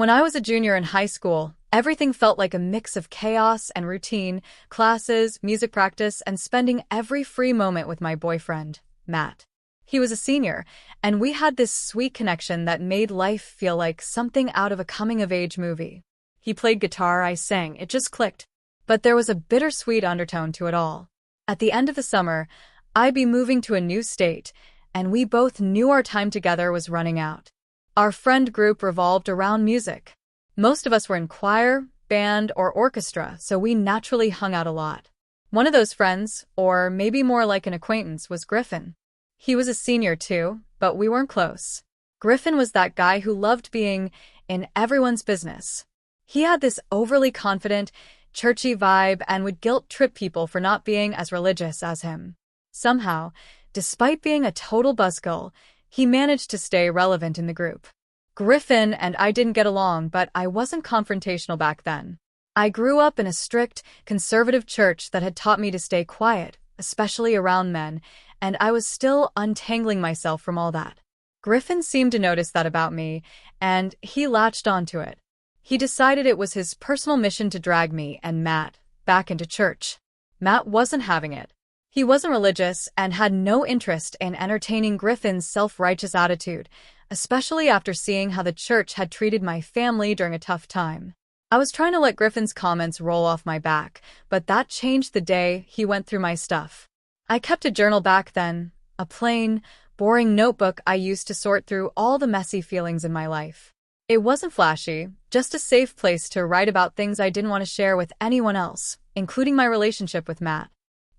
When I was a junior in high school, everything felt like a mix of chaos and routine, classes, music practice, and spending every free moment with my boyfriend, Matt. He was a senior, and we had this sweet connection that made life feel like something out of a coming-of-age movie. He played guitar, I sang, it just clicked. But there was a bittersweet undertone to it all. At the end of the summer, I'd be moving to a new state, and we both knew our time together was running out. Our friend group revolved around music. Most of us were in choir, band, or orchestra, so we naturally hung out a lot. One of those friends, or maybe more like an acquaintance, was Griffin. He was a senior too, but we weren't close. Griffin was that guy who loved being in everyone's business. He had this overly confident, churchy vibe and would guilt-trip people for not being as religious as him. Somehow, despite being a total buzzkill, he managed to stay relevant in the group. Griffin and I didn't get along, but I wasn't confrontational back then. I grew up in a strict, conservative church that had taught me to stay quiet, especially around men, and I was still untangling myself from all that. Griffin seemed to notice that about me, and he latched onto it. He decided it was his personal mission to drag me and Matt back into church. Matt wasn't having it. He wasn't religious and had no interest in entertaining Griffin's self-righteous attitude, especially after seeing how the church had treated my family during a tough time. I was trying to let Griffin's comments roll off my back, but that changed the day he went through my stuff. I kept a journal back then, a plain, boring notebook I used to sort through all the messy feelings in my life. It wasn't flashy, just a safe place to write about things I didn't want to share with anyone else, including my relationship with Matt.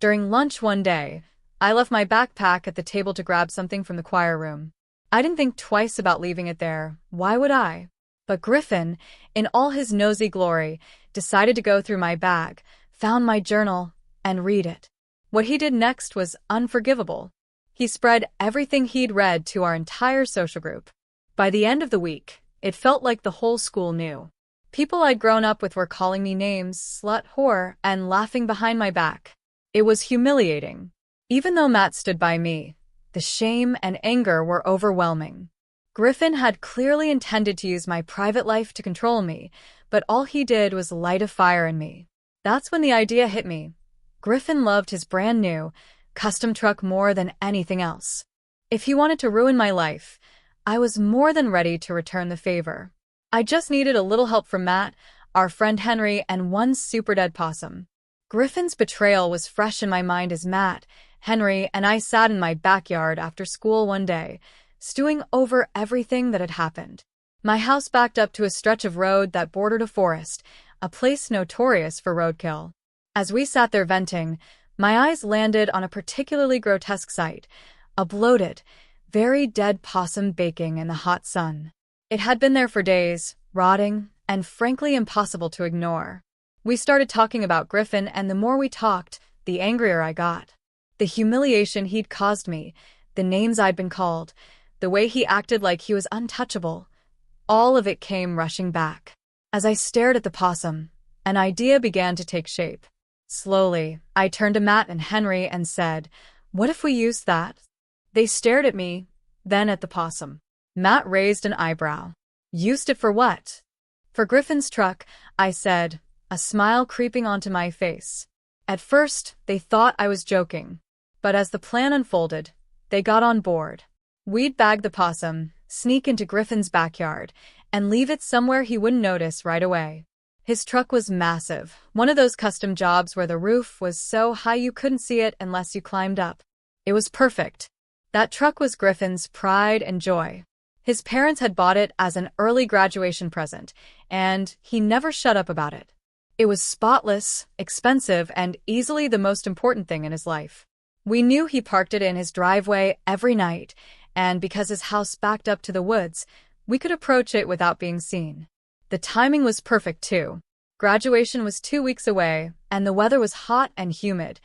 During lunch one day, I left my backpack at the table to grab something from the choir room. I didn't think twice about leaving it there. Why would I? But Griffin, in all his nosy glory, decided to go through my bag, found my journal, and read it. What he did next was unforgivable. He spread everything he'd read to our entire social group. By the end of the week, it felt like the whole school knew. People I'd grown up with were calling me names, slut, whore, and laughing behind my back. It was humiliating. Even though Matt stood by me, the shame and anger were overwhelming. Griffin had clearly intended to use my private life to control me, but all he did was light a fire in me. That's when the idea hit me. Griffin loved his brand new, custom truck more than anything else. If he wanted to ruin my life, I was more than ready to return the favor. I just needed a little help from Matt, our friend Henry, and one super dead possum. Griffin's betrayal was fresh in my mind as Matt, Henry, and I sat in my backyard after school one day, stewing over everything that had happened. My house backed up to a stretch of road that bordered a forest, a place notorious for roadkill. As we sat there venting, my eyes landed on a particularly grotesque sight, a bloated, very dead possum baking in the hot sun. It had been there for days, rotting, and frankly impossible to ignore. We started talking about Griffin, and the more we talked, the angrier I got. The humiliation he'd caused me, the names I'd been called, the way he acted like he was untouchable, all of it came rushing back. As I stared at the possum, an idea began to take shape. Slowly, I turned to Matt and Henry and said, "What if we used that?" They stared at me, then at the possum. Matt raised an eyebrow. "Used it for what?" "For Griffin's truck," I said, a smile creeping onto my face. At first, they thought I was joking, but as the plan unfolded, they got on board. We'd bag the possum, sneak into Griffin's backyard, and leave it somewhere he wouldn't notice right away. His truck was massive, one of those custom jobs where the roof was so high you couldn't see it unless you climbed up. It was perfect. That truck was Griffin's pride and joy. His parents had bought it as an early graduation present, and he never shut up about it. It was spotless, expensive, and easily the most important thing in his life. We knew he parked it in his driveway every night, and because his house backed up to the woods, we could approach it without being seen. The timing was perfect, too. Graduation was 2 weeks away, and the weather was hot and humid,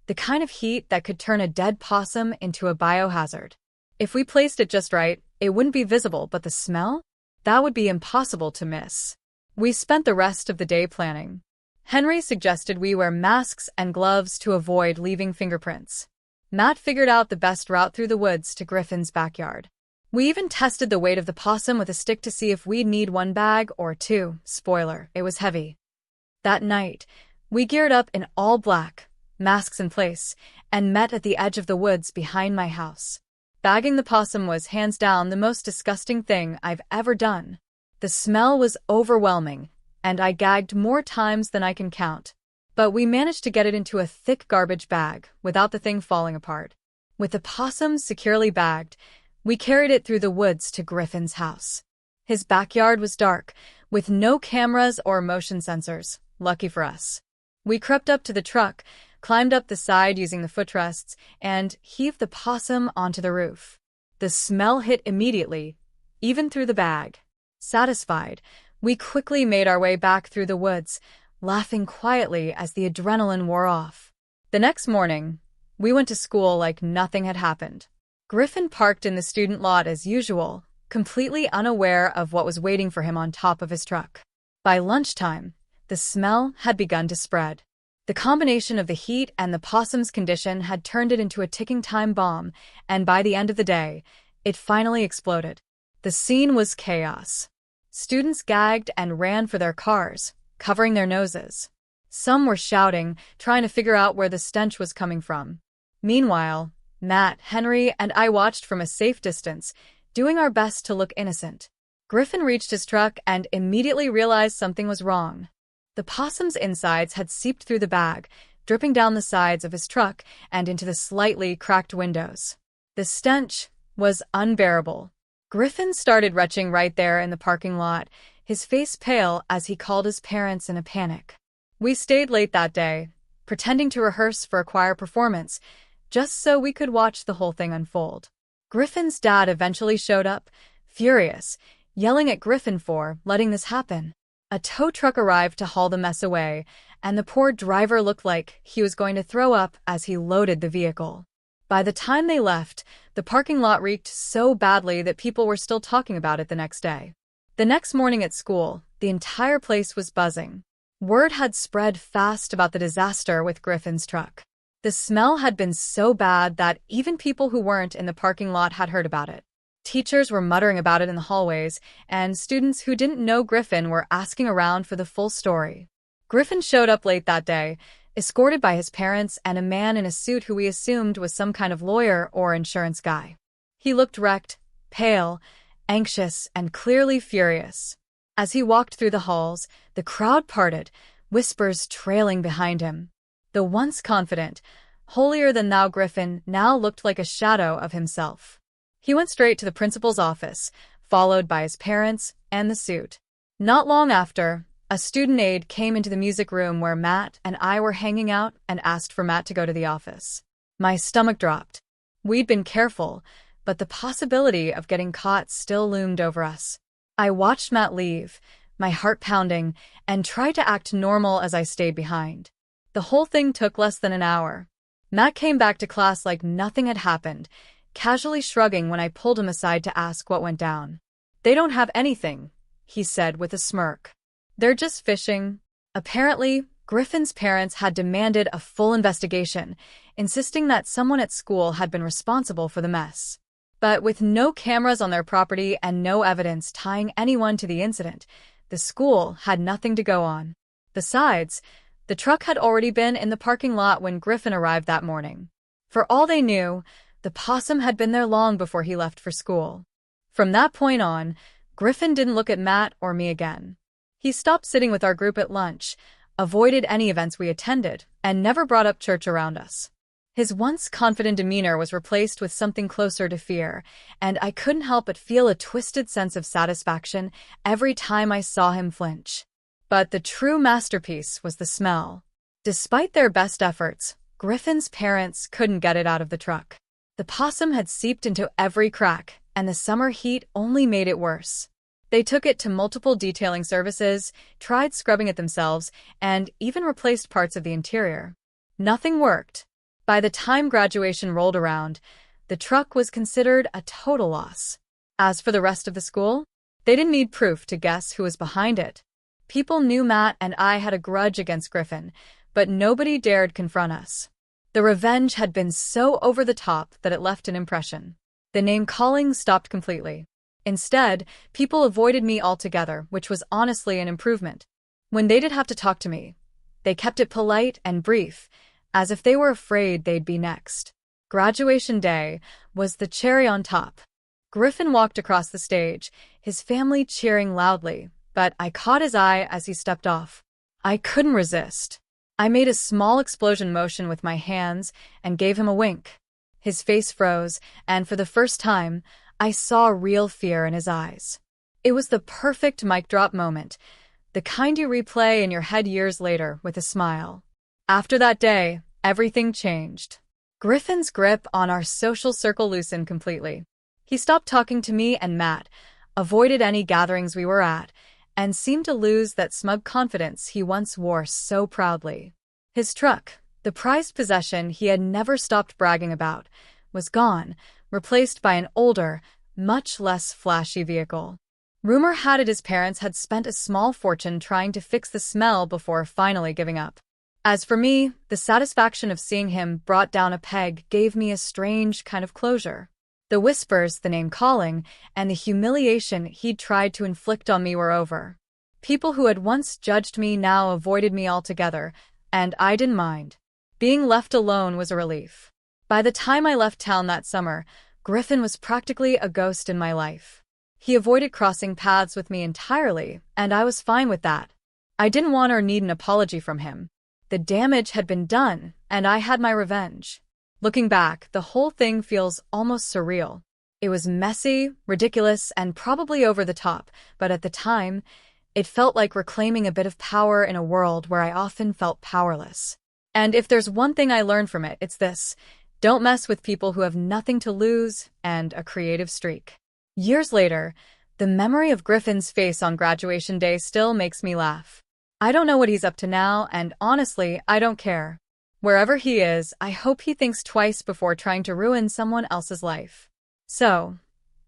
the kind of heat that could turn a dead possum into a biohazard. If we placed it just right, it wouldn't be visible, but the smell? That would be impossible to miss. We spent the rest of the day planning. Henry suggested we wear masks and gloves to avoid leaving fingerprints. Matt figured out the best route through the woods to Griffin's backyard. We even tested the weight of the possum with a stick to see if we'd need 1 bag or 2. Spoiler, it was heavy. That night, we geared up in all black, masks in place, and met at the edge of the woods behind my house. Bagging the possum was hands down the most disgusting thing I've ever done. The smell was overwhelming, and I gagged more times than I can count. But we managed to get it into a thick garbage bag without the thing falling apart. With the possum securely bagged, we carried it through the woods to Griffin's house. His backyard was dark, with no cameras or motion sensors, lucky for us. We crept up to the truck, climbed up the side using the footrests, and heaved the possum onto the roof. The smell hit immediately, even through the bag. Satisfied, we quickly made our way back through the woods, laughing quietly as the adrenaline wore off. The next morning, we went to school like nothing had happened. Griffin parked in the student lot as usual, completely unaware of what was waiting for him on top of his truck. By lunchtime, the smell had begun to spread. The combination of the heat and the possum's condition had turned it into a ticking time bomb, and by the end of the day, it finally exploded. The scene was chaos. Students gagged and ran for their cars, covering their noses. Some were shouting, trying to figure out where the stench was coming from. Meanwhile, Matt, Henry, and I watched from a safe distance, doing our best to look innocent. Griffin reached his truck and immediately realized something was wrong. The possum's insides had seeped through the bag, dripping down the sides of his truck and into the slightly cracked windows. The stench was unbearable. Griffin started retching right there in the parking lot, his face pale as he called his parents in a panic. We stayed late that day, pretending to rehearse for a choir performance, just so we could watch the whole thing unfold. Griffin's dad eventually showed up, furious, yelling at Griffin for letting this happen. A tow truck arrived to haul the mess away, and the poor driver looked like he was going to throw up as he loaded the vehicle. By the time they left, the parking lot reeked so badly that people were still talking about it the next day. The next morning at school, the entire place was buzzing. Word had spread fast about the disaster with Griffin's truck. The smell had been so bad that even people who weren't in the parking lot had heard about it. Teachers were muttering about it in the hallways, and students who didn't know Griffin were asking around for the full story. Griffin showed up late that day, escorted by his parents and a man in a suit who we assumed was some kind of lawyer or insurance guy. He looked wrecked, pale, anxious, and clearly furious. As he walked through the halls, the crowd parted, whispers trailing behind him. The once confident, holier-than-thou Griffin now looked like a shadow of himself. He went straight to the principal's office, followed by his parents and the suit. Not long after, a student aide came into the music room where Matt and I were hanging out and asked for Matt to go to the office. My stomach dropped. We'd been careful, but the possibility of getting caught still loomed over us. I watched Matt leave, my heart pounding, and tried to act normal as I stayed behind. The whole thing took less than an hour. Matt came back to class like nothing had happened, casually shrugging when I pulled him aside to ask what went down. "They don't have anything," he said with a smirk. "They're just fishing." Apparently, Griffin's parents had demanded a full investigation, insisting that someone at school had been responsible for the mess. But with no cameras on their property and no evidence tying anyone to the incident, the school had nothing to go on. Besides, the truck had already been in the parking lot when Griffin arrived that morning. For all they knew, the possum had been there long before he left for school. From that point on, Griffin didn't look at Matt or me again. He stopped sitting with our group at lunch, avoided any events we attended, and never brought up church around us. His once confident demeanor was replaced with something closer to fear, and I couldn't help but feel a twisted sense of satisfaction every time I saw him flinch. But the true masterpiece was the smell. Despite their best efforts, Griffin's parents couldn't get it out of the truck. The possum had seeped into every crack, and the summer heat only made it worse. They took it to multiple detailing services, tried scrubbing it themselves, and even replaced parts of the interior. Nothing worked. By the time graduation rolled around, the truck was considered a total loss. As for the rest of the school, they didn't need proof to guess who was behind it. People knew Matt and I had a grudge against Griffin, but nobody dared confront us. The revenge had been so over the top that it left an impression. The name-calling stopped completely. Instead, people avoided me altogether, which was honestly an improvement. When they did have to talk to me, they kept it polite and brief, as if they were afraid they'd be next. Graduation day was the cherry on top. Griffin walked across the stage, his family cheering loudly, but I caught his eye as he stepped off. I couldn't resist. I made a small explosion motion with my hands and gave him a wink. His face froze, and for the first time, I saw real fear in his eyes. It was the perfect mic drop moment, the kind you replay in your head years later with a smile. After that day, everything changed. Griffin's grip on our social circle loosened completely. He stopped talking to me and Matt, avoided any gatherings we were at, and seemed to lose that smug confidence he once wore so proudly. His truck, the prized possession he had never stopped bragging about, was gone, replaced by an older, much less flashy vehicle. Rumor had it his parents had spent a small fortune trying to fix the smell before finally giving up. As for me, the satisfaction of seeing him brought down a peg gave me a strange kind of closure. The whispers, the name-calling, and the humiliation he'd tried to inflict on me were over. People who had once judged me now avoided me altogether, and I didn't mind. Being left alone was a relief. By the time I left town that summer, Griffin was practically a ghost in my life. He avoided crossing paths with me entirely, and I was fine with that. I didn't want or need an apology from him. The damage had been done, and I had my revenge. Looking back, the whole thing feels almost surreal. It was messy, ridiculous, and probably over the top, but at the time, it felt like reclaiming a bit of power in a world where I often felt powerless. And if there's one thing I learned from it, it's this: don't mess with people who have nothing to lose and a creative streak. Years later, the memory of Griffin's face on graduation day still makes me laugh. I don't know what he's up to now, and honestly, I don't care. Wherever he is, I hope he thinks twice before trying to ruin someone else's life. So,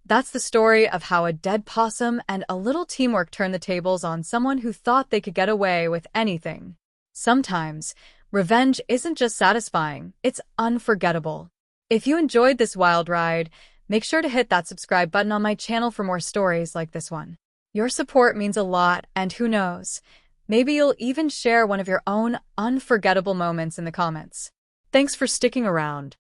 that's the story of how a dead possum and a little teamwork turned the tables on someone who thought they could get away with anything. Sometimes, revenge isn't just satisfying, it's unforgettable. If you enjoyed this wild ride, make sure to hit that subscribe button on my channel for more stories like this one. Your support means a lot, and who knows, maybe you'll even share one of your own unforgettable moments in the comments. Thanks for sticking around.